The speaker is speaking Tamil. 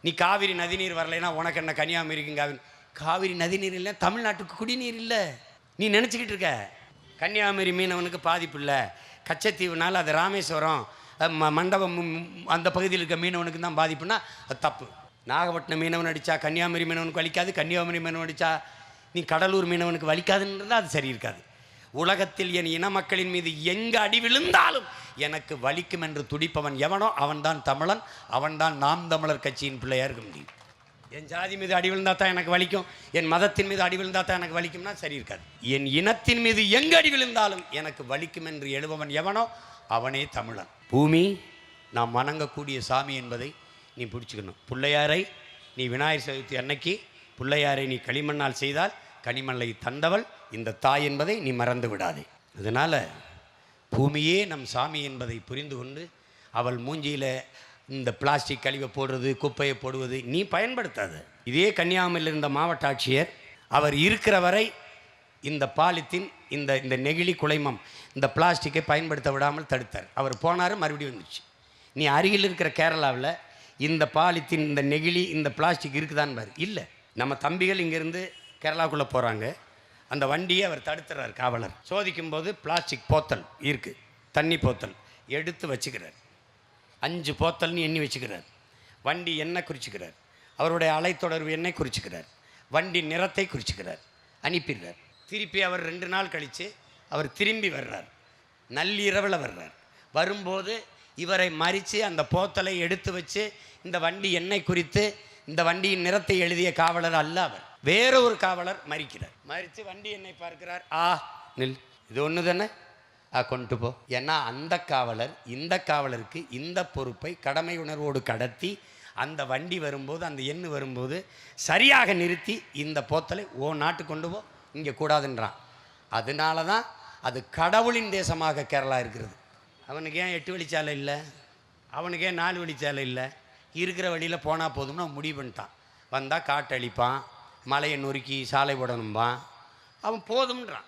நீ காவிரி நதிநீர் வரலைன்னா உனக்கு என்ன கன்னியாகுமரிக்கும் காவிரி நதிநீர் இல்லை, தமிழ்நாட்டுக்கு குடிநீர் இல்லை. நீ நினச்சிக்கிட்டு இருக்க கன்னியாகுமரி மீனவனுக்கு பாதிப்பு இல்லை, கச்சத்தீவுனால அது ராமேஸ்வரம் மண்டபம் அந்த பகுதியில் இருக்க மீனவனுக்கு தான் பாதிப்புன்னா அது தப்பு. நாகப்பட்டினம் மீனவன் அடித்தா கன்னியாகுமரி மீனவனுக்கு வலிக்காது, கன்னியாகுமரி மீனவன் அடித்தா நீ கடலூர் மீனவனுக்கு வலிக்காதுன்றதா அது சரி இருக்காது. உலகத்தில் என் இன மக்களின் மீது எங்கே அடி விழுந்தாலும் எனக்கு வலிக்கும் என்று துடிப்பவன் எவனோ அவன்தான் தமிழன், அவன்தான் நாம் தமிழர் கட்சியின் பிள்ளையாக இருக்க முடியும். என் ஜாதி மீது அடி விழுந்தா தான் எனக்கு வலிக்கும், என் மதத்தின் மீது அடி விழுந்தா தான் எனக்கு வலிக்கும்னா சரி இருக்காது. என் இனத்தின் மீது எங்கே அடி விழுந்தாலும் எனக்கு வலிக்கும் என்று எழுபவன் எவனோ அவனே தமிழன். பூமி நாம் வணங்கக்கூடிய சாமி என்பதை நீ பிடிச்சிக்கணும். பிள்ளையாரை நீ விநாயகர் சதுர்த்தி அன்னைக்கு பிள்ளையாரை நீ களிமண்ணால் செய்தால் கனிமண்ணை தந்தவள் இந்த தாய் என்பதை நீ மறந்து விடாதே. அதனால் பூமியே நம் சாமி என்பதை புரிந்து கொண்டு அவள் மூஞ்சியில் இந்த பிளாஸ்டிக் கழிவை போடுறது, குப்பையை போடுவது நீ பயன்படுத்தாது. இதே கன்னியாகுமரியில் இருந்த மாவட்ட ஆட்சியர் அவர் இருக்கிற வரை இந்த பாலித்தீன் இந்த நெகிழி குலைமம் இந்த பிளாஸ்டிக்கை பயன்படுத்த விடாமல் தடுத்தார். அவர் போனார், மறுபடியும் வந்துச்சு. நீ அருகில் இருக்கிற கேரளாவில் இந்த பாலித்தீன் இந்த நெகிழி இந்த பிளாஸ்டிக் இருக்குதான்னு பாரு. இல்லை, நம்ம தம்பிகள் இங்கேருந்து கேரளாவுக்குள்ளே போகிறாங்க, அந்த வண்டியை அவர் தடுத்துறார் காவலர். சோதிக்கும் போது பிளாஸ்டிக் போத்தல் இருக்குது, தண்ணி போத்தல் எடுத்து வச்சுக்கிறார். 5 போத்தல்னு எண்ணி வச்சுக்கிறார். வண்டி எண்ணெய் குறிச்சிக்கிறார், அவருடைய அலைத்தொடர்பு எண்ணெய் குறிச்சிக்கிறார், வண்டி நிறத்தை குறிச்சிக்கிறார், அனுப்பிடுறார். திருப்பி அவர் 2 நாள் கழித்து அவர் திரும்பி வர்றார், நள்ளிரவில் வர்றார். வரும்போது இவரை மறித்து அந்த போத்தலை எடுத்து வச்சு இந்த வண்டி எண்ணெய் குறித்து இந்த வண்டியின் நிறத்தை எழுதிய காவலர் அல்ல அவர், வேற ஒரு காவலர் மறிக்கிறார். மறித்து வண்டி எண்ணெய் பார்க்கிறார். நில், இது ஒன்று தானே, கொண்டு போ. ஏன்னா அந்த காவலர் இந்த காவலருக்கு இந்த பொறுப்பை கடமை உணர்வோடு கடத்தி அந்த வண்டி வரும்போது அந்த எண்ணு வரும்போது சரியாக நிறுத்தி இந்த போத்தலை நாட்டு கொண்டு போ, இங்கே கூடாதுன்றான். அதனால தான் அது கடவுளின் தேசமாக கேரளா இருக்கிறது. அவனுக்கு ஏன் 8 வழிச்சாலை இல்லை, அவனுக்கு ஏன் 4 வழிச்சாலை இல்லை, இருக்கிற வழியில் போனால் போதும்னு அவன் முடிவு பண்ணிட்டான். வந்தால் காட்டழிப்பான், மலையை நொறுக்கி சாலை போடணும்பான், அவன் போதும்ன்றான்.